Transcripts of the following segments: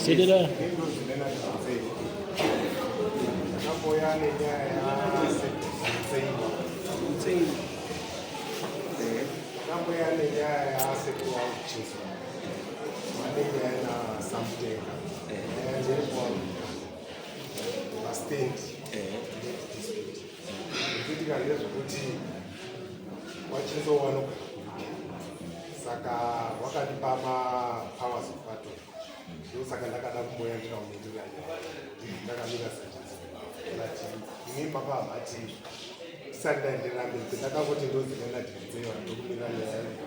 Sedera. Saka wakatipa powers of battle. Saka ndakada kumboya ndikamuitira ndakamira sachizati ini papa hati tisati ndaenderera mberi ndakangoti ndozivaina tinzeiwa ndokumira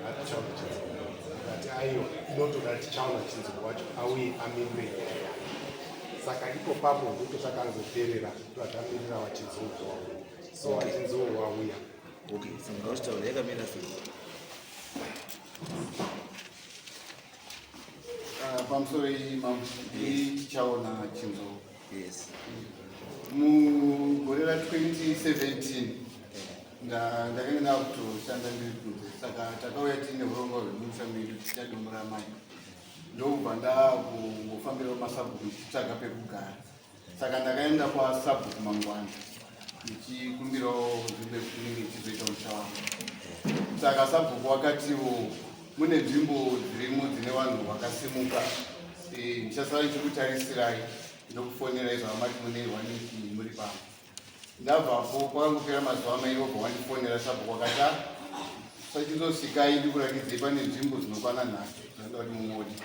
atichaona chinziro akati aiyo inotoda tichaona chinziro wacho auye amirwe. Saka ipo papo ndipo takangoperera tatamirira wachinziro wauya, so wachinziro wauya. Okay, sangausitaura yakamira sei? Pamusoro tichaona chinzou. Yes. Mugore ra2017 ndakanga kutoshanda ndiri kunze, saka takauya tiine urongwa hwemusha medu tichadomora mai ndobva ndakungofambirawo masabhuku ndichitsvaga pekugara. Saka ndakaenda kwasabhuku Mangwana ndichikumbirawo nzvimbo yekuti tizoita musha wangu. Saka sabhuku wakatiwo mune nzvimbo dzirimo dzine vanhu vakasimuka, ndichasara ndichikutarisirai ndokufonerai zvamati mune waniki muri pano. Ndabvapo kwakangopera mazuva mairi wobva wandifonera sabhuku wakati sachizosvikai ndikurakidzei pane nzvimbo dzinokwana nhatu dzinoda kuti muone.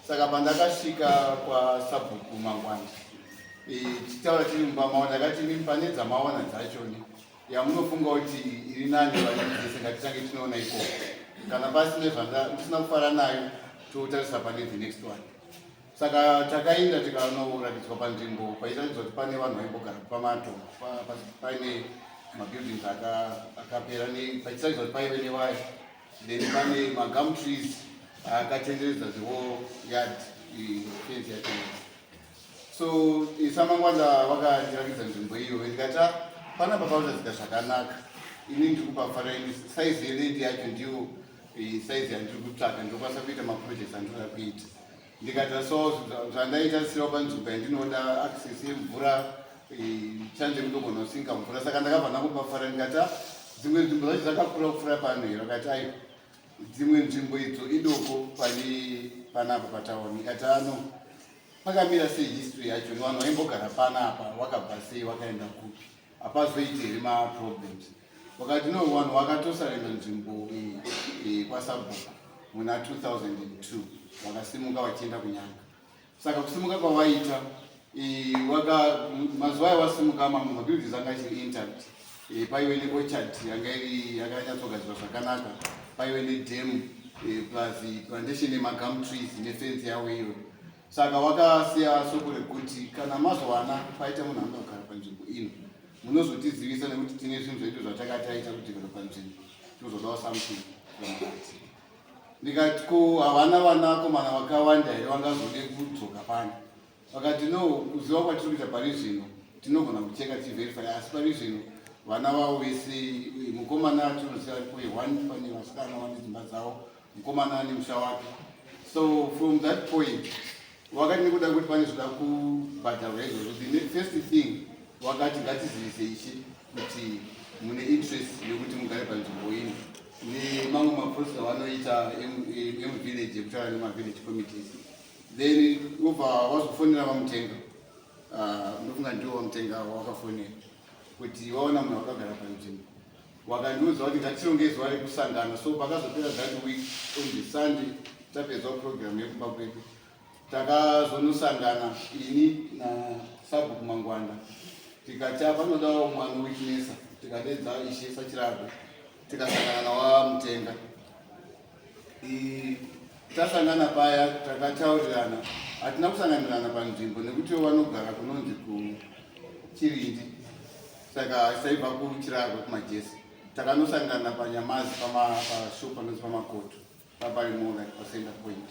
Saka pandakasvika kwasabhuku Mangwana tichitaura tiri mumba mavo ndakati imi pane dzamaona dzachoni yamunofunga kuti iri nani vanedzese ngatitange tinoona ikoko, kana pasine ndisina kufara nayo totarisa pane the next one. Saka takaenda tikanoratidzwa panzvimbo paitaridzwa kuti pane vanhu vaimbogara pamatombo, paine mabuildings akapera, pachitaridzwa kuti paive newaya, then pane magum trees akatenderedza the whole yard fence yatendereza. So samangwana vakandirakidza nzvimbo iyo ndikati panapa pautadzika zvakanaka, ini ndikupa faraini saizi yerendi yacho ndiyo saizi yandiri kutsvaga, ndokwanisa kuita maprojects andinoda kuita. Ndikati so zvandaitarisirawo panzvimbo yandinoda access yemvura, chanje kutogona kusinga mvura. Saka ndakabva ndakupa faraini ndikati dzimwe nzvimbo zacho dzakakura kupfuura pano here, akati aiwa dzimwe nzvimbo idzo idoko panapa patauni. Ndikati pakamira sei history yacho, vanhu vaimbogara panapa, wakabva sei wakaenda kupi, hapazoiti here maproblems. Wakati no vanhu vakatosarenda nzvimbo kwasabhuku muna 2002 vakasimuka vachienda kunyanga. Saka kusimuka kwavaita mazuva ayavasimuka mamwe mabuildings anga achiri intact. Paive neorchard yanga yakanyatsogadzirwa zvakanaka, paive nedam plus plantation yemagum trees nefence yavo iyoyo. Saka wakasiya soko rekuti kana mazowana paita munhu anga kugara panzvimbo ino munozotizivisa nekuti tine zvinhu zvedu zvatakataita kudevelopa nzvimbo tozodawo something from that. Ndikati ko havana vanakomana vakawanda here vangazode kudzoka pano? Vakati no, kuziva kwatiri kuita pari zvino tinogona kucheka tiverify, asi pari zvino vana vavo vese mukomana tinoziva kuve 1 pane vasikana vane dzimba dzavo, mukomana ane musha wake. So from that point wakati nekuda kuti pane zvoda kubhadharwa izvozvo, the first thing wakati ngatizivise ishe kuti mune interest yekuti mugare panzvimbo ino nemamwe maprocess avanoita emuvillage ekutaura nemavillage committees. Then ubva wazofonera vamutenga, ndofunga ndiwo vamutenga wakafonera kuti waona munhu wakagara panzvimbo. Wakandiudza kuti ngatironge zuva rekusangana. So pakazopera that week on the Sunday tapedza program yekumba kwedu takazonosangana ini nasabhuku Mangwana tikati panodawo mwana witnessa, tikadedza ishe Sachiragwe tikasangana nawamutenga. Tasangana paya takataurirana, hatina kusanganirana panzvimbo nekuti vanogara kunonzi kuChirindi, saka saibva kuChiragwe kumajesi. Takanosangana paNyamazi pashopu panonzi pamakoto paparimora pacenter point.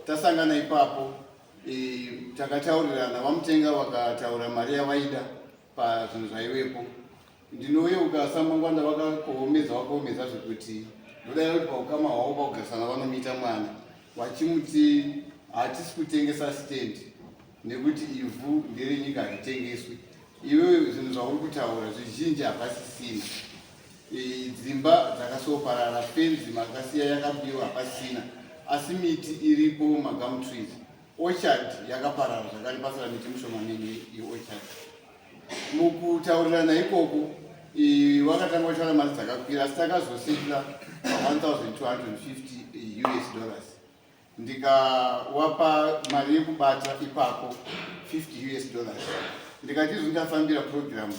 Tasangana ipapo takataurirana, vamutenga vakataura mari yavaida pazvinhu zvaivepo. Ndinoyeuka samangwana vakaomedza zvekuti ndodaira kuti paukama hwavo pakugarisana vanomita mwana vachimuti hatisi kutengesa stand, nekuti ivhu nderenyika haritengeswi. Iwewe zvinhu zvauri kutaura zvizhinji hapasisina. Dzimba dzakasoparara, fenzi makasiya yakabiwa hapasina, asi miti iripo, magum trees. Orchard yakaparara zvakare, pasara miti mishomanene yeorchard. Mukutaurirana ikoko wakatanga kutaura mari dzakakwira, asi takazosetla $1,250 US. Ndikawapa mari yekubata ipapo $50 US. Ndikati ndafambira program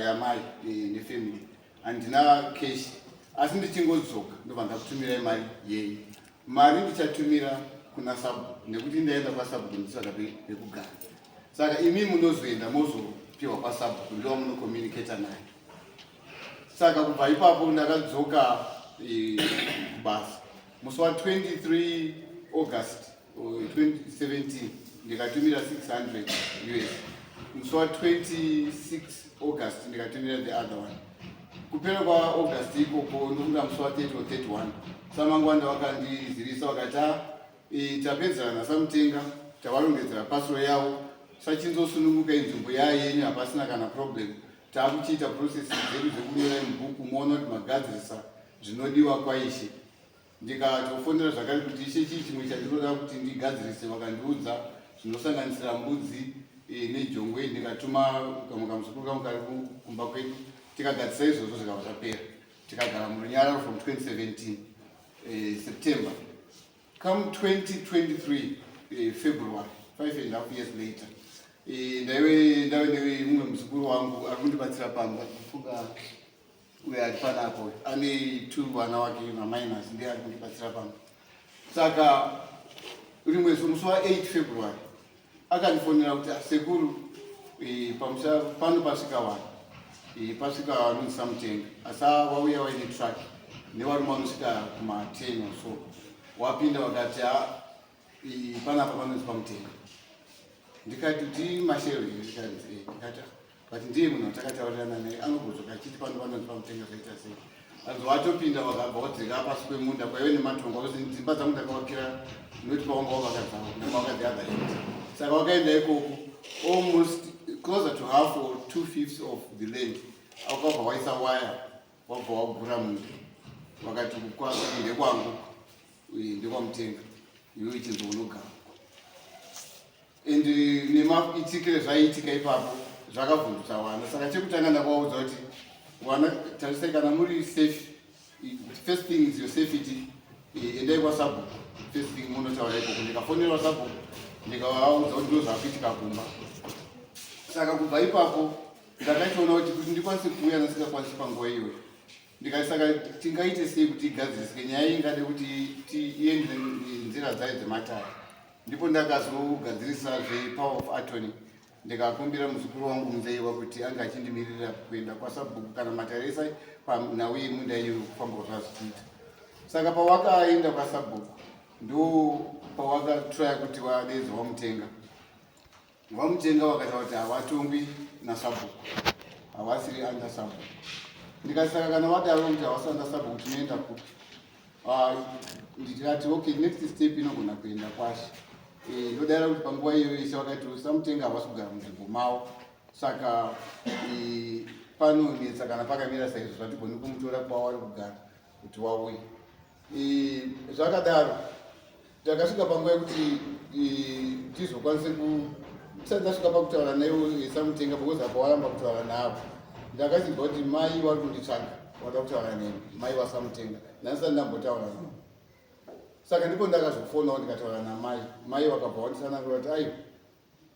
yamai nefamily handina cash, asi ndichingodzoka ndobva ndakutumirai mari yei. Mari ndichatumira kuna sabu nekuti ndaenda kwasabu kunditsvaga pekugara. Saka imi munozoenda mozopiwa kwasabu ndiwa munokomunicata naye. Saka kubva ipapo ndakadzoka kubasa. Musi wa 23 August 2017 ndikatumira $600 US. Musi wa 26 August ndikatumira the other one. Kupera kwa August ikoko ndokuda musi wa 30 or 31 samangwanda wakandizivisa wakati tapedzana naSamtenga, tavarongedzera pasoro yavo, sachinzosununguka inzvimbo yenyu hapasina kana problem. Taakuchiita process dzedu dzekunyora mubhuku, moona kuti magadzirisa zvinodiwa kwaishe. Ndikatofondera zvakare kuti ishe chii chimwe chandinoda kuti ndigadzirise, vakandiudza zvinosanganisira mbudzi nejongwe. Ndikatuma kamukamuzukuru kangu kari kumba kwedu, tikagadzisa izvozvo zvikava zvapera. Tikagara murunyararo from 2017 September. Come 2023 February, 5.5 years later, ndaive mumwe muzukuru wangu ari kundibatsira pamba kufunga uyo ari panapo ane 2 vana vake maminors, ndiye ari kundibatsira pamba. Saka uri mwezi musi wa 8 February akandifonera kuti sekuru pano pasvika vanhu, pasvika vanhu Samtenga, asi wauya waine truck nevarume vanosvika kuma-10 or so. Wapinda wakati panapa panonzi paMutenga. Ndikati kuti mashero here, ndikati but ndiye munhu watakataurirana naye anogozvoka achiti pano panonzi paMutenga zvaita sei. Anzi watopinda wakabva wadzika pasi kwemunda kwaive nematongo kuti dzimba dzangu ndakavakira noti pawanga wavakadzawo ndakavaka the other end. Saka wakaenda ikoko almost closer to half or 2/5 of the land. Wakabva waisa waya, wabva wagura munhu, wakati ndekwangu ndekwaMutenga, iwe chinzo unogara. And nemaitikire zvaiitika ipapo zvakavhundutsa vana. Saka chekutanga ndakavaudza kuti vana tarisai, kana muri safe, first thing is your safety. Endai kwaSabhuku, first thing munotaura ikoko. Ndikafonera Sabhuku ndikavaudza kuti ndozvakuitika kumba. Saka kubva ipapo ndakaitoona kuti ndikwanise kuuya nasingakwanisi panguva iyoyo. Ndikasaka tingaite sei kuti igadzirisike nyaya ingade kuti iende nzira dzayo dzemataya. Ndipo ndakazogadzirisa zvepower of attorney. Ndikakumbira muzukuru wangu Muzeiwa kuti anga achindimirira kuenda kwaSabhuku kana mataya ese panhau yemunda iyo kufamba kwazvazichiita. Saka pawakaenda kwaSabhuku ndo pawakatraya kuti vadedze vaMutenga. VaMutenga vakataura kuti havatongwi naSabhuku, havasiri under Sabhuku. Ndikasaka kana vadaro kuti havasanda Sabhuku tinoenda kupi? Ndikati okay, next step inogona kuenda kwaShe. Ndodara kuti panguva iyoyo Ishe vakati Samtenga havasi kugara munzvimbo mavo, saka panonetsa kana pakamira saizvo zvatigoni kumutora kwavari kugara kuti wauye. Zvakadaro takasvika panguva yekuti tizokwanise tisati ndasvika pakutaura naivo Samtenga, because apa waramba kutaura navo. Ndakachibva kuti mai vari kunditsvaga, wada kutaura neni, mai vaSamtenga, ndandisati ndambotaura navo. Saka ndipo ndakazofonawo ndikataura namai. Mai vakabva vanditsanangura kuti aiwa,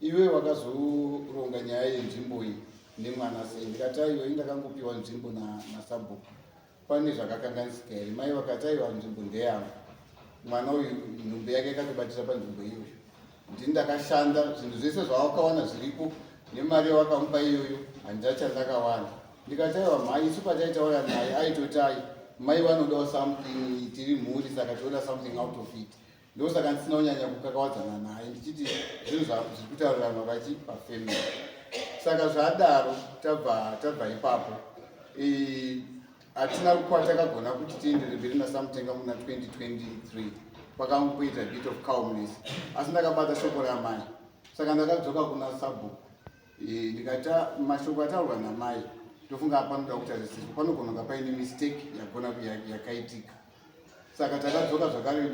iwe wakazoronga nyaya yenzvimbo iyi nemwana sei. Ndikati aiwa, ndakangopiwa nzvimbo naSabhuku, pane zvakakanganisika here? Mai vakati aiwa, nzvimbo ndeyangu, mwana uyu nhumbi yake yakatobatira panzvimbo iyoyo. Ndini ndakashanda, zvinhu zvese zvawakawana zviripo nemari yawakamupa iyoyo handina chandakawana. Ndikati aiwa mai, isu pataitaura naye aitoti mai vanodawo something, tiri mhuri, saka toda something out of it. Ndosaka ndisina kunyanya kukakawadzana naye, ndichiti zvinhu zviri kutaurirana vachi pafamily. Saka zvadaro tabva ipapo hatina kwatakagona kuti tiendere mberi naSamtenga muna 2023. Pakangoita bit of calmness, asi ndakabata shoko ramai saka ndakadzoka kuna sabhuku ndikata mashoko ataurwa namai ndofunga panoda kutarisirwa panogona kunga paine mistake yagona yakaitika saka takadzoka zvakare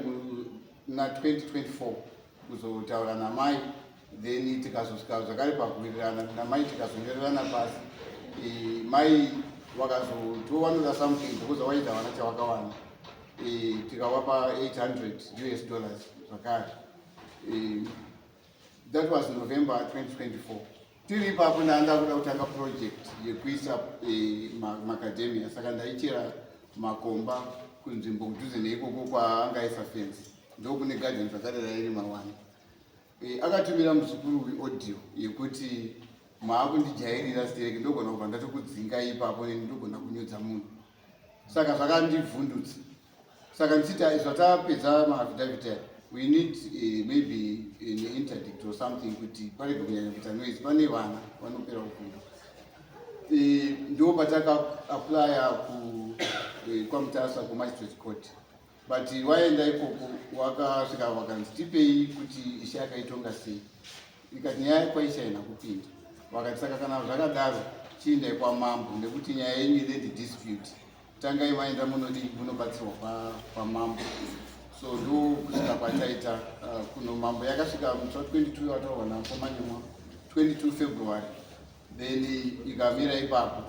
na 2024 kuzotaura namai then tikazosvika zvakare pakuwirirana namai tikazonyorerana pasi mai wakazotowanoda something because waita vana chavakawana tikawapa $800 zvakare. That was November 2024. Tiri ipapo ndanda kuda kutanga project yekuisa macadamia saka ndaichera makomba kunzvimbo kudhuze neikoko kwaangaisa fence ndokune garden zvakadera iri mawani. Akatumira muzukuru audio yekuti maakundijairira stereki ndogona kubva ndatokudzinga ipapo ndogona kunyodza munhu saka zvakandivhundutsa saka ndichita zvatapedza maaffidavit we need maybe an interdict or something kuti parege kunyanya kuita noise pane vana vanopera kufunda ndo pataka applya kwaMutasa kumagistrate court but waenda ikoko wakasvika vakanzi tipei kuti ishe akaitonga sei ikati nyaya kwaishaina kupinda wakati saka kana zvakadaro chiindai kwamambo nekuti nyaya yenyu iland dispute tangai maenda munobatsirwa kwamambo so ndo kusvika kwataita kuno mambo yakasvika musi 22 wataurwa naManyemwa 22 February then ikamira ipapo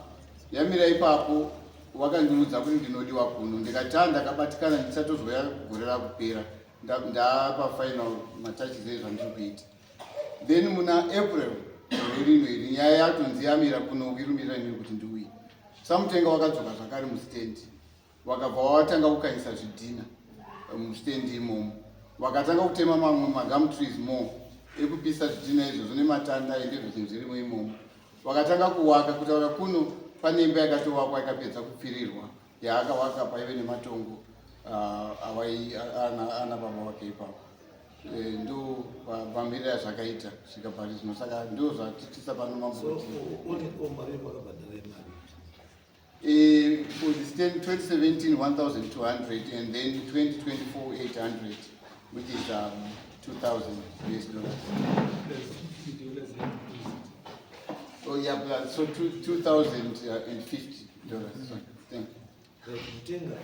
yamira ipapo wakandiudza kuti ndinodiwa kuno ndikati ndakabatikana ndisatozoya gore rakupera ndapa final mataches ezvandiri kuita then muna April rino iri nyaya yatonzi yamira kuno irumirira inini kuti ndiuye samutenga wakadzoka zvakare mustendi wakabva watanga kukanyisa zvidhina mustendi imomo wakatanga kutema mamwe magum trees more ekupisa zvidhina izvozvo nematanda endezvozvinhu zvirimo imomo wakatanga kuwaka kutaura kuno pane imba yakatowakwa ikapedza kupfirirwa yaakawaka paive nematongo ana baba wake ipapo ndo pamirira yazvakaita svika pari zvino saka ndo zvatitisa pano mamboti for the 2017 1,200 and then 2024 800 which is $2,000. Oh yeah, but so $2,050. Thank you.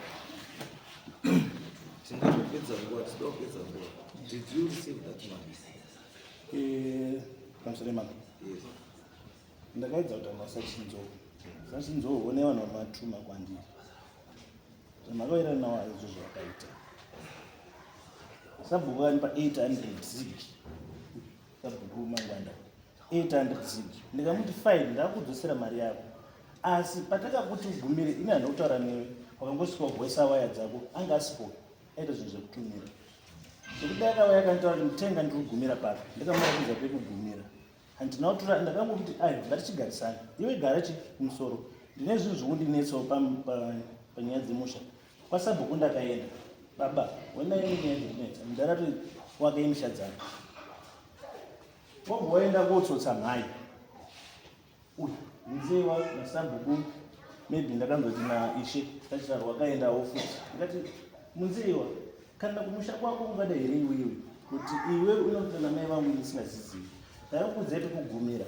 Did you receive that money? Kamsalemana. Yes. Ndakaedza kutanga sachinzou one vanhu vamatuma kwandiri makaira nawo izvo zvakaita sabhuku anipa 800 zig sabhuku mangwanda 800 zig ndikamuti fine ndakudzosera mari yako asi patakakuti ugumire ine hanhu kutaura newe wakangosvika kuvoisa waya dzako anga asipo aita zvinhu zvekutumira zvekudai akauya akanitaura kuti mutenga ndiri kugumira papo ndikamuratidza pekugumira handinautora ndakangokuti ngatichigarisana iwe gara kumusoro ndine zvinhu zvokundinetsawo panyaya dzemusha kwasabhuku ndakaenda baba wenayo nyaya dzekunetsa ndarati wakaimisha dzako wobva waenda kotsotsa mhai uyu nzewa nasabhuku maybe ndakanzoti naishe tachitaura wakaendawo futi ndikati munzewa kana kumusha kwako ungada here iwewe kuti iwe unokuta namai vangu ndisingazizivi taikudzai pekugumira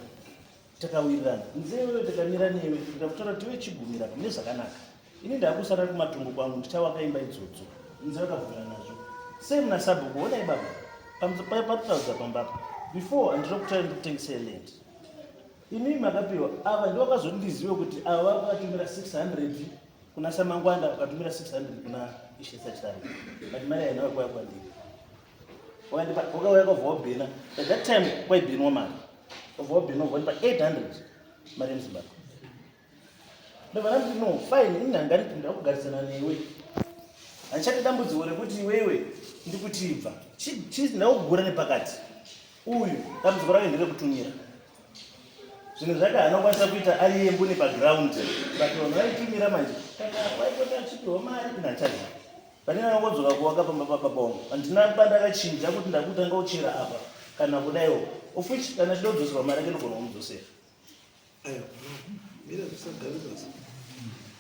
takawirirana nzewewe takamira newe ndakutaura kuti iwe chigumira mune zvakanaka ini ndakusara kumatongo kwangu ndichawaka imba idzodzo nze vakabvira nazvo sei muna sabhuku onai baba patutaudza pambapa before handiro kutaura ndikutengesei land inii makapiwa ava ndivakazondizive kuti ava vakatumira 600 kuna Samangwanda vakatumira 600 kuna ishe Sachitari but mari haina wakwaya kwandiri wakauya kwabva wabhena at that time kwaibhenwa mari wabva wabhena wabva wanipa 800 mari yemuzimbabwe ndobva ndati no fine ini hangani ndakugarisana newe handichati dambudziko rekuti iwewe ndikutibva ndakugura nepakati uyu dambudziko rake nderekutumira zvinhu zvake hanokwanisa kuita ari yembu nepaground but vanhu vaitumira manje kana waipota achipiwa mari inachadza panina nongodzoka kuwaka pamba pababa wangu handina bandakachinja kuti ndakutanga uchera apa kana kudaiwo of which kana chida kudzoserwa mari ake nogona kumudzosera mira zvisagari basi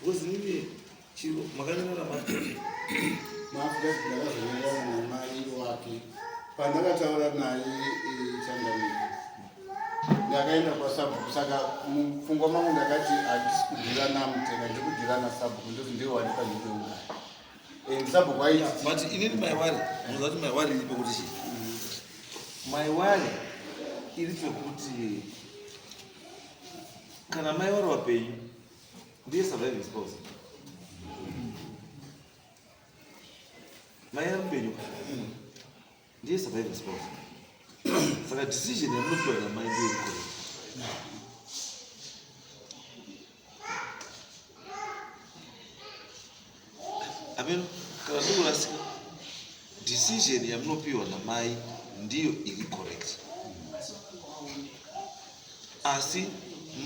because nini chiro makanyora mafuta ndakazonyora namai wake pandakataura naye changamiri ndakaenda kwasabhuku saka mupfungwa mangu ndakati handisi kudhirana mutenga ndiri kudhirana sabhuku ndozi ndiwo wari pandipeungana sabhuku aiti but inini maiwari munoziva kuti maiwari iri pekuti chii maiwari iri pekuti kana maiwari wapenyu ndiye surviving spouse mai ari mupenyu ndiye surviving spouse saka decision yamunopiwa namai ndiyo iri correct ameno kana ndikurasika decision yamunopiwa namai ndiyo iri correct asi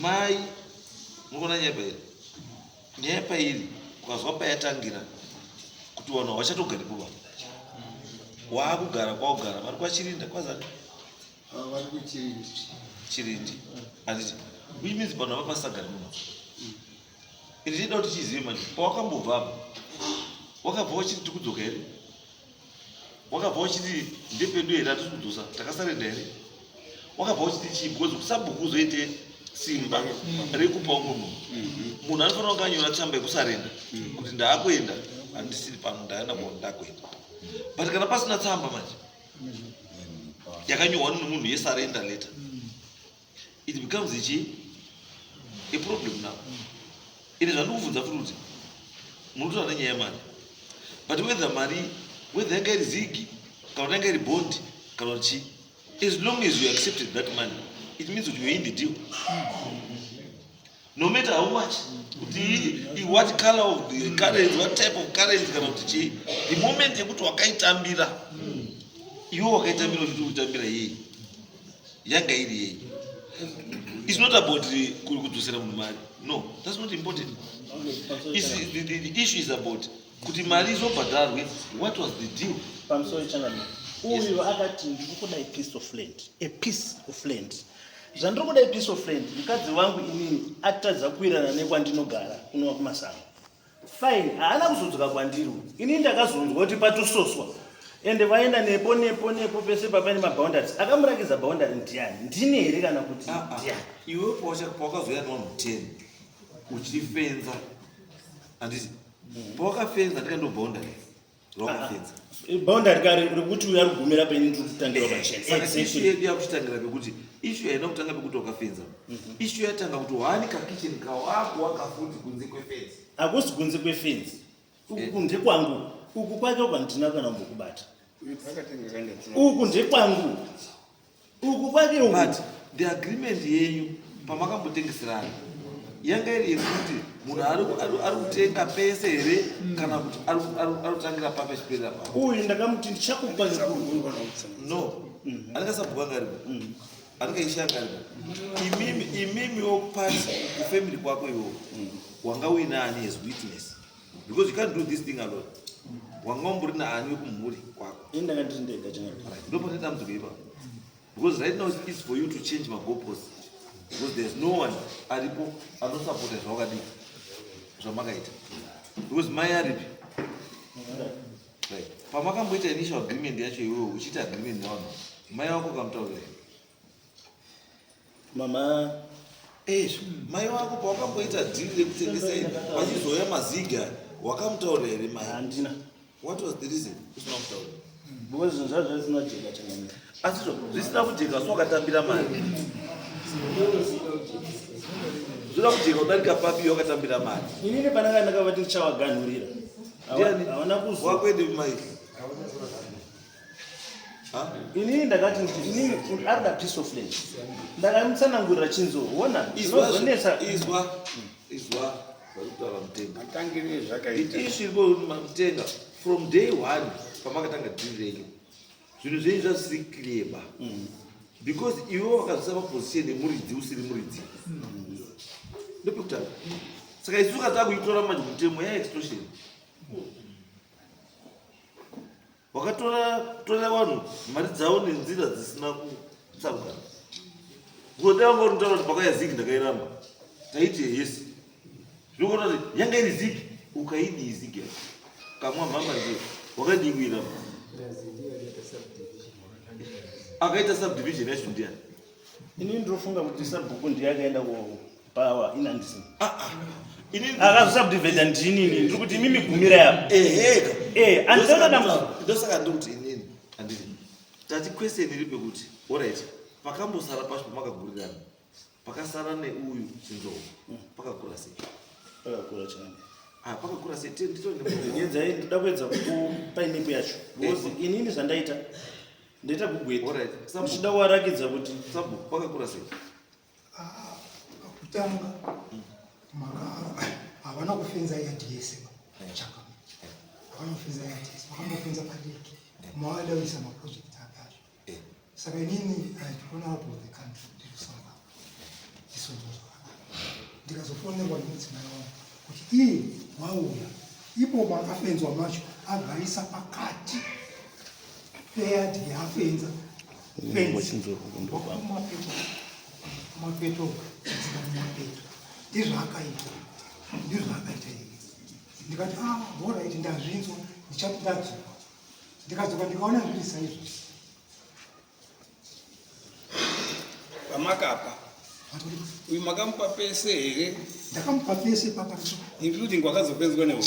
mai munoona nyaya pairi ukazwa payatangira kuti vanhu havachatogaripo vanhu waakugara kwaugara vari kwachirinda kwazani vari kuchirindi chirindi handiti which means vanhu hava pasagari mumhatso ini tida kuti chizive manje pawakambobvapo wakabva wachiti tiri kudzoka here wakabva wachiti ndepedu here hatiri kudzosa takasarenda here wakabva wachiti chii because kusabhuku uzoite simba rekupa umwe munhu anofanira kunge anyora tsamba yekusarenda kuti ndaakuenda handisiri pano ndaenda ndakuenda but kana pasina tsamba manje yakanyorwa nemunhu yesarenda letter it becomes a problem now ini zvandikubvunza futi kuti munotora nenyaya yemari but whether yanga iri zigi kana kuti yanga iri bondi kana kuti chii as long as you accepted that money it means that you are in the deal no matter how much what color of the currency, what type of currency kana kuti chii the moment yekuti wakaitambira iwe wakaitambira kuti kutambira yei yanga iri yei it's not about kudzosera munhu mari no that's not important the issue is about kuti mari izobhadharwe what was the deal pamusoro changamira uyu akati ndiri kuda a piece of land zvandiri kuda piece of land mukadzi wangu inini atadza kuirana nekwandinogara kunova kumasango fine haana kuzodzoka kwandiri inini ndakazonzwa kuti patososwa ende vaenda nepo pese papane maboundaries akamurakidza boundary ndiani ndini here kana kuti ndiani iwe pawakazoya nevanhu 10 uchifenza handiti pawakafenza ndikando boundary rwakafenza boundary kare rekuti uya rugumira paini ndiri kutangira pachena ishu yedu yakuchitangira pekuti ishu yaina kutanga pekuti wakafenza ishu yatanga kuti wani kakicheni kawako wakafuti kunze kwefenzi hakusi kunze kwefenzi uku ndekwangu uku kwake kwandina kana mbokubata uku ndekwangu uku kwake but the agreement yenyu pamakambotengeserana yanga iri yekuti munhu ari kutenga pese here kana kuti ari kutangira pape achiperera papo uyu ndakamuti ndichakupa no andingasabhuka ngaripo andingaishanga ngaripo imimiwo pati kufamily kwako iwo wanga uinaani as witness because you can't do this thing alone wanga umburi naani wekumhuri kwako indakandiri ndega changa ndopane dambudziko ipapo because right now it's for you to change magoposts because there's no one aripo anosapota zvawakadii zvamakaita because mai aripi right pamakamboita initial agreement yacho iwewe uchiita agreement navanhu mai wako kamutaurira mama mai wako pawakamboita dhiri rekutengesa ini pachizoya maziga wakamutaurira here mai handina what was the reason usina kutaurira because zvinhu zvazvo zvisina kujeka changamira asizvo zvisina kujeka so wakatambira mari zvina kujeka udarika papi wakatambira mari inini pananga ndakavati ndichavaganhurira havana kuzwa wakwende maiki inini ndakati inini arida piece of land ndakamutsanangurira chinzo ona inozonesa izwa varikutaura mutenga ishu iripo mutenga from day one pamakatanga dhiri renyu zvinhu zvenyu zvasiri clear because iwe wakazvisa paposition yemuridzi usiri muridzi ndopekutanga saka isu kataa kuitora manje mutemo yaextortion wakatorera vanhu mari dzavo nenzira dzisina kutsarukana ngoda vanga uri ntaura kuti pakaya zigi ndakairamba taiti yesi zvinokona kuti yanga iri zigi ukaidii zigi yacho kamwa mhamba nje wakadii kuiramba akaita subdivision yacho ndiani Ini ndofunga kuti sabhuku ndiye akaenda kupawa inandisi. Ini Akazosubdivide ndinini ndiri kuti mimi gumira yapo. Andinoda dambudziko. ndosaka ndikuti inini andiri tati question iri pekuti alright pakambosara pacho pamakagurirana pakasara neuyu chinzou pakakura sei? Pakakura chani. Pakakura sei ndito Yedzai ndoda kuedza kupainepo yacho. Because inini zvandaita ndaita kugweta. Alright. Muchida kuwarakidza kuti sabu pakakura sei? Kutanga havana kufenza yadhi yese chaka havana kufenza yadhi yese vakambofenza padiki mawadaisa maprojekti akacho saka inini I don't know about the country ndikusanga chisonzo ndikazofonerwa nemudzimai wangu kuti iye wauya ipo makafenzwa macho agaisa pakati peyadhi yafenza mapeto mapeto ndizvaakaita iyi ndikati alright ndazvinzwa ndichati ndadzoka ndikadzoka ndikaona zviri saizvozvo pamakapa uyu makamupa pese here? ndakamupa pese including wakazopenzwa newe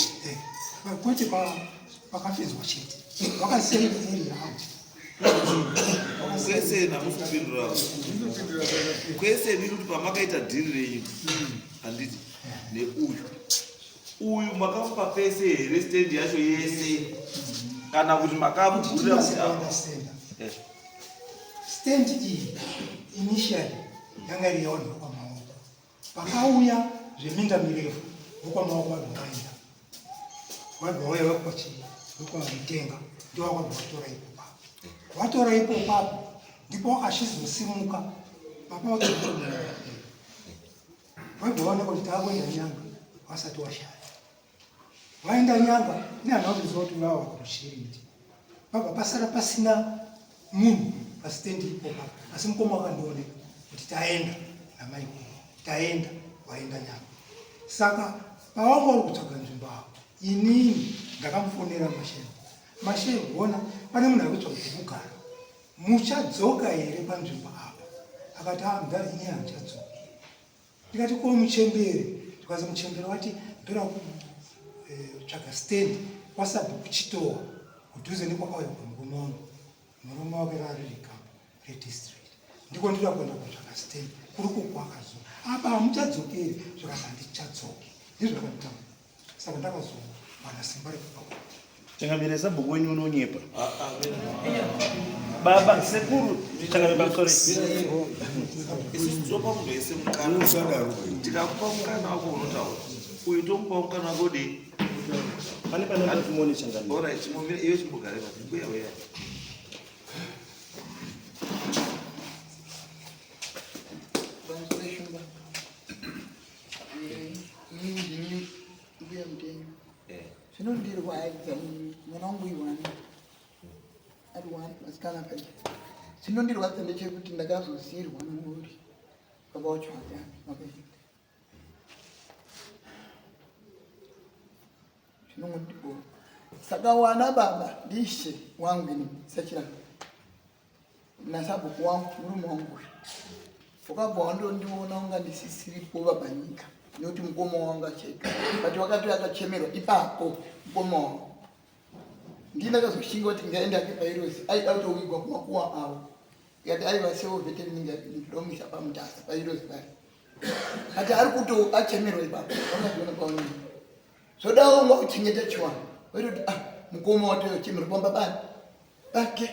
kwete pakafenzwa chete wakasave area out kwese namufupindura kwese ndiri kuti pamakaita dhiri renyu handiti neuyu makamupa pese here stendi yacho yese kana kuti makamugurira stendi iyi initially yanga iri yawanhu vokwamaoko pakauya zveminda mirefu vokwamaoko vadhokaenda vadhauya vokwamitenga ndo vakwabva vatora ipo vatora ipo papo ndipo vakachizosimuka papa vabva vaoneka kuti taakuenda nyanga vasati washaya vaenda nyanga nehanauziziva kuti vava vakurushiriti pabva pasara pasina munhu pasitendi ipo papo asi mukoma wakandioneka kuti taenda namai taenda vaenda nyanga saka pavanga vari kutsvaga nzvimbo apo inini ndakamufonera masheni ona pane munhu ari kutsvaga kuti kugara muchadzoka here panzvimbo apa akati mudhara ini handichadzoki ndikati ko muchembere tikazi muchembere wati ndora kutsvaga stendi kwasabhuku chitowa kudhuze nekwakauya pamugomono murume wake raririkambo redistrict ndiko ndira kuenda kutsvaga stendi kuri kukwakazo apa hamuchadzokeri zvikazi handichadzoki ndizvo zvakanditamba saka ndakazowana simba rekupa changamire sabhuku wenyu unonyepa. Baba sekuru changamire pamusoro isusu topa munhu wese mukana tikakupa mukana wako unotaura uyu tomupa mukana wako dei pane pane kumoni changamire. alright chimomire iwe chimbogare pati mbuya weya zvinondirwa mwana wangu iwani ari wani masikana pacha zvinondirwadza ndechekuti ndakazosiyirwa nomuri baba wacho akaita zvinongondibo saka wana baba ndishe wangu ini sachira nasabhuku wangu murume wangu ukabva wandondiona unga ndisisiripo panyika nekuti mukoma wangu acheka but wakati akachemerwa ipapo mukoma wangu ndinakazoshinga kuti ngaenda kepairosi aida kutowigwa kumakuwa avo ikati aiva sewo veteriningidomisa pamutasa pairosi pari ati ari kuto achemerwa ipapo wangaziona paonini zvodawo unga kuchengeta chiwana waitoti mukoma watochemerwa pamba bani bake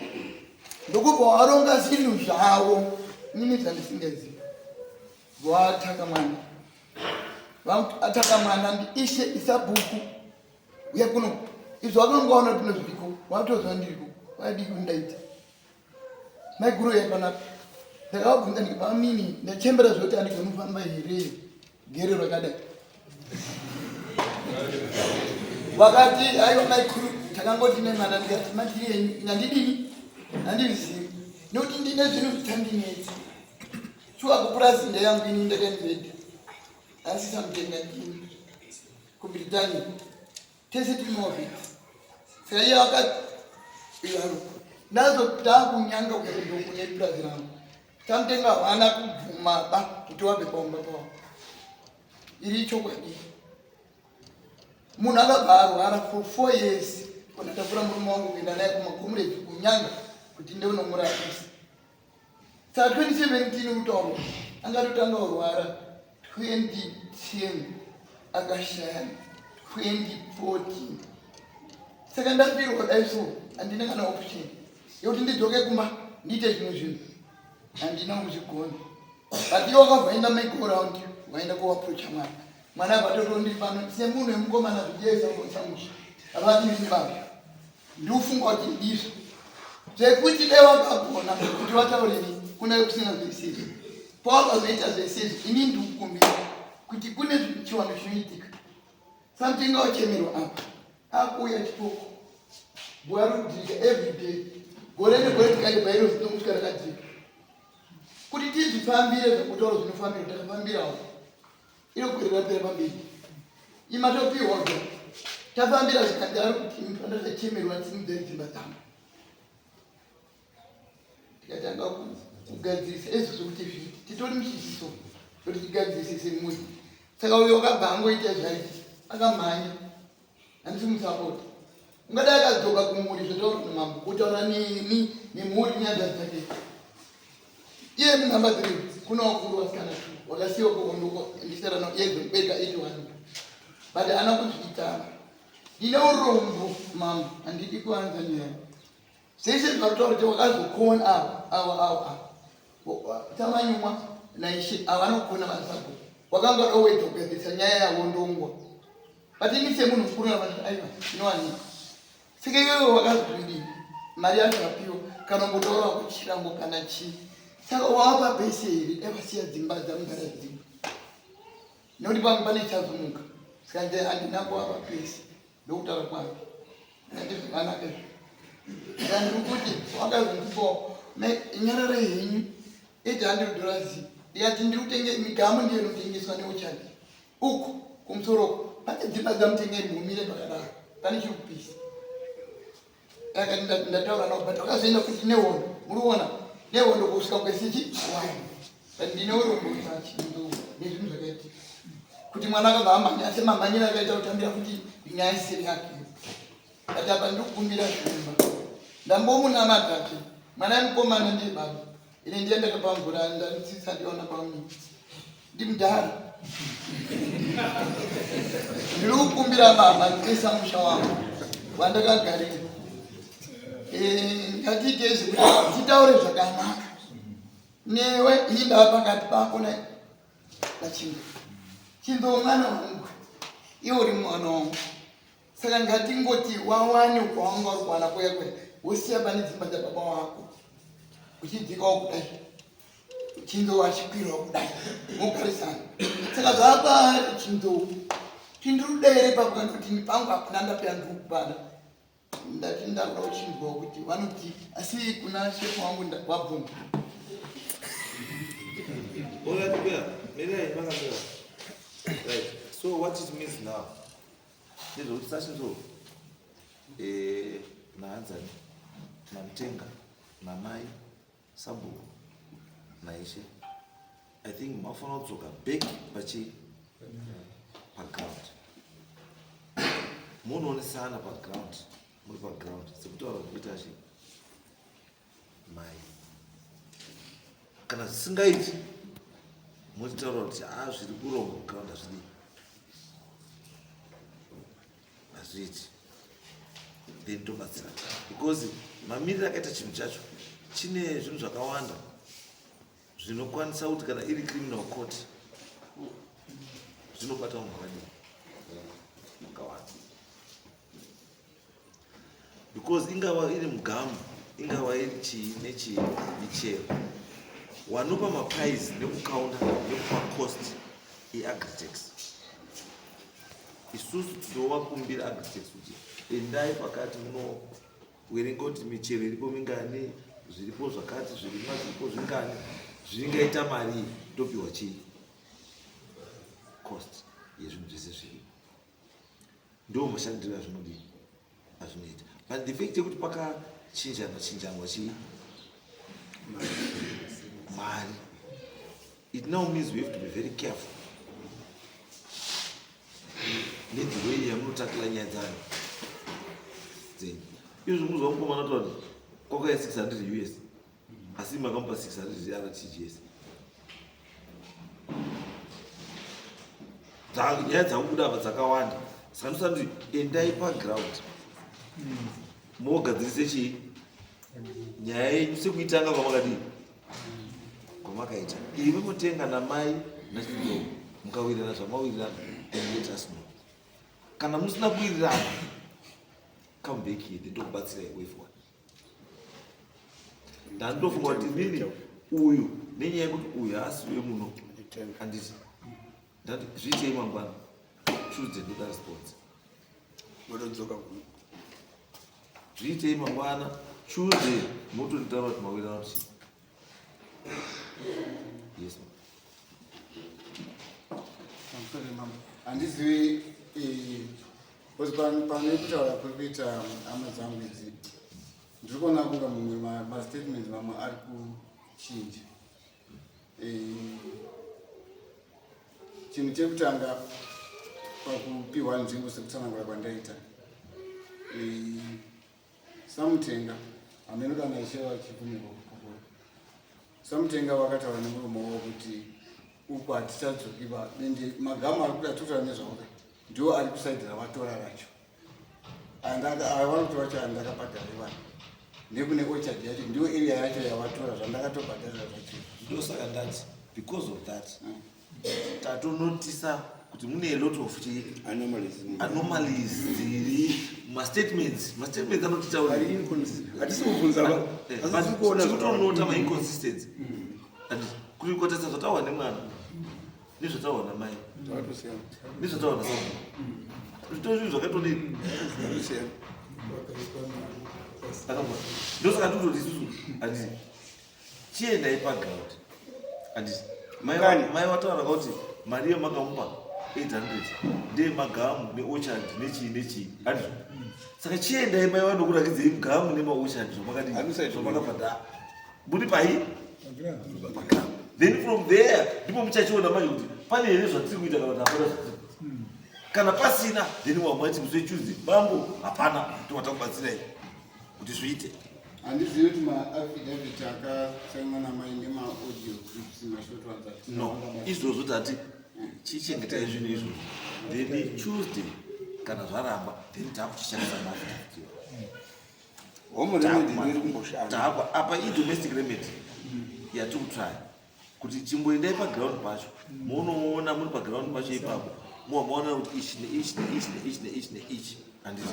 ndokubva waronga zvinhu zvavo nini zvandisingaziva wataka mwana ataka mwana ndiishe isabhuku uya kuno izvo vakanongaona kuti nozviriko vatozva ndiriko vadiko ndaita maiguru yakanaka ndakavabvunza ndikabamini ndachembera zvoti andigonofamba here gere rakadai vakati aiwa maikuru takangoti nemwana ndikati matiri yenyu nandidini handizivi nekuti ndine zvinhu zvitandinetsi shuwa kupurazinda yangu ini ndakandibhedha asi samutenga ndini kubritania tese timovhiti saka iye vakati nazo takunyanga kune purazi rangu tamtenga havana kubvuma ba kuti wabve paumba pavo. Iri chokwadi. Munhu akabva arwara for 4 years kana takura murume wangu kuenda naye kumakomuredzi kunyanga kuti ndeunomurapisa. Saka 2017 utauro angatotanga kurwara 2010 akashaya 2014. Saka ndapirwa dai so handina kana option yekuti ndidzoke kumba ndiite zvimwe zvinhu handina kuzvigona. But iwo wakabvaenda make round waenda kuapproacha mwana. Mwana abatoto ndiri pano semunhu wemukomana zvijeisa ngochamusha avati ndini baba ndiufunga kuti ndizvo zvekuti dai wakagona kuti wataureni kuna kusina zvesizvo pawakazoita zvesizvo ini ndikukumbira kuti kune chiwano chinoitika something wachemerwa apa akuuya chitoko buya rudhika everyday gore negore tikaibvairo zinomusvika rakadzika kuti tizvifambire zvekutaura zvinofambira takafambirawo ino kurira pera pamberi imatopiwa ga tafambira zvikandaro kuti mipanda zvachemerwa dzimba dzangu tikatanga kugadzirisa ezvo zvokuti zviti titori muchiziso kuti tigadzirise semuri. Saka uyo wakabva angoita zvaiti akamhanya handisi musapoti ungadai akadzoka kumuri zvotaura namambo kutaura nemhuri nyaya dzake iye munhamba 3 kuna wakuru wasikana 2 wakasiwa kuondoko ndiserano yedzo beka 81 but ana kuzviitana ndine urombo mambo handidi kuanza nyaya zvese zvakataura kuti wakazokona ava tamanyumwa naishe avanokona vasako wakanga dowedza kugadzirisa nyaya yavo ndongwa but ini semunhu mukuru navanhu aiva inowanika saka iwewe wakazvidini mari yacho apiwa kana ngotaura kuchirango kana chii. Saka wapa pese here evasiya dzimba dzamugara dzimba nekuti pamwe pane chazumuka saka handina kuwapa pese ndokutaura kwake ati zvakanaka saka ndiri kuti wakazondipawo nyarara henyu $800 ndikati ndiri kutenge migamu ndiyo inotengeswa neuchadi uku kumusoro pane dzimba dzamutengeri mumire pakadaro pane chiri kupisa akati ndataura nao but wakazoenda kuti nehondo muriona nehondo kusvika kwesichi ndine urombo chachindo nezvinhu zvakaiti kuti mwana akabva amhanya semamhanyira akaita kutambira kuti nyaya isiri yake ati apa ndiri kukumbira zvimba ndambomunamadhake mwana mukomana ndiye baba ine ndiye ndakapamvura ndanisisa ndiona pamwe ndimudhara ndiri kukumbira baba ndikuisa musha wangu wandakagarira ngatiite zvekuti titaure zvakanaka newe inda pakati pako nachinzo chinzo mwana wangu iwe uri mwana wangu saka ngatingoti wawane kwawanga uri kwana kwekwe wosiya pane dzimba dzababa wako uchidzikawo kudai chinzo wachikwirawo kudai mugarisana saka zvapari chinzo tindurudere pakandoti pangu hakuna ndapera ndiri kubada ndati ndakuda kuchinzwa kuti vanoti asi kuna shefu wangu wabvunga right. So what it means now is kuti sachinzo naanzani namtenga namai sabhuku naishe I think mafana kudzoka back paground munoonesana paground muri paground sekutaura kuita chi mai kana zvisingaiti muchitaura kuti zviri kurombo ground hazviiti then tobatsira because mamiriro akaita chinhu chacho chine zvinhu zvakawanda zvinokwanisa kuti kana iri criminal court zvinobata munhu wakadii wakawanda because ingava iri mugamu ingava iri chii nechii michero wanopa maprais nekukaunda nekupa cost eagritex isusu tinovakumbira agritex kuti endai pakati munowerenga kuti michero iripo mingani zviripo zvakati zvirimwa zviripo zvingani zvingaita mari topiwa chii cost yezvinhu zvese zviripo ndo mashandiro azvinodii azvinoita but the fact yekuti pakachinjanwa chii mari. It now means we have to be very careful. Let the way yamunotakula nyaya dzano. Izvo muzwa mukomana kuti kwakauya 600 US asi makamupa 600 RTGS. Nyaya dzakubuda apa dzakawanda. Saka ndosati kuti endai paground mogadzirise chii nyaya yenyu sekuitanga kwamakaita ive mutenga namai nachidoko mukawirirana zvamawirirana and let us know. Kana musina kuwirirana, come back here ndokubatsirai way forward. Ndandofunga kuti nini uyu nenyaya yekuti uyu haasiwe muno handiti ndati zviitei mangwana, choose another response. Zviitei mangwana, choose motonitaura kuti mawirirana kuti yes handizivi pane kutaura kuri kuita hama dzangu idzi ndiri kuona kunga mumwe mastatements mamwe ari kuchinja. Chinhu chekutanga pakupiwa nzvimbo sekutsanangura kwandaita, Samutenga amenoda ishewa chibvumirwa kukuru. Samutenga wakataura nemuromo wavo kuti uku hatichadzokiba ende magama ari kuda totaura nezvaoka ndiwo ari kusaidhira vatora racho. Awana kuti vacho andakabhadhara vanhu nekune orchard yacho ndiwo area yacho yavatora zvandakatobhadharira zvacho. ndosaka ndati because of that tatonotisa kuti mune a lot of anomalies dziri mastatements anotitaura tikutonota mainconsistency kuri kotesa zvataura nemwana nezvataura namai nezvataura nasamu zvitozvinhu zvakatodini ndosaka tototi isusu handiti chiendai paground handiti mai wataura kuti mari yemakamupa 800 ndeyemagamu neorchard nechii handizvo. Saka chiendai mai vanokurakidzei gamu nemaorchard zvamakabhadhara muri pai magamu, then from there ndipo muchachiona mai kuti pane here zvatiri kuita kana kuti hapana zvatiri kuita. Kana pasina then wamati musoichudzi mambo hapana towatakubatsirai kuti zviite. Handizivi kuti maaffidavit akasangana namai nemaaudio clips mashotwa no izvozvo tati chichengetai zvinhu izvo then Tuesday kana zvaramba then takuchishandisa apa idomestic remedy yatiri kutraya kuti chimboendai paground pacho munoona muri paground pacho ipapo mumaona kuti ichi neichi neichi handiti.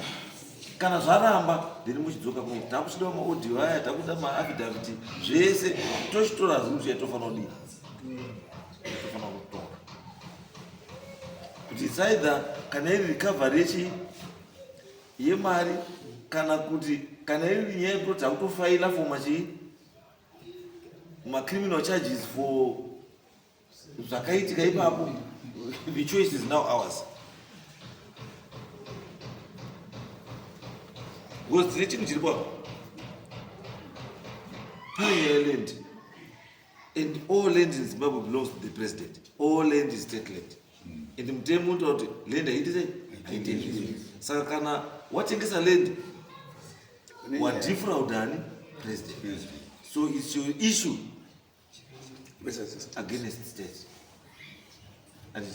Kana zvaramba then muchidzoka kuti takuchida maaudio aya takuda maaffidavit zvese tochitora zvinhu yatofanira kudii tofanira kutora kuti it's either kana iri recovery yemari kana kuti kana iri nyaya yekuti takutofaila for criminal charges for zvakaitika ipapo. The choice is now ours. Because tine chinhu chiri papo pane land and all land in Zimbabwe belongs to the president. All land is state land. And mutemo unotaura kuti land haitei. Saka kana watengesa land wadifraud ani president. So it's your issue against state. And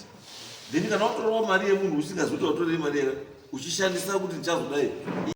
then kana watorwa mari yemunhu usingazoti watorei mari yake uchishandisa kuti ndichazodai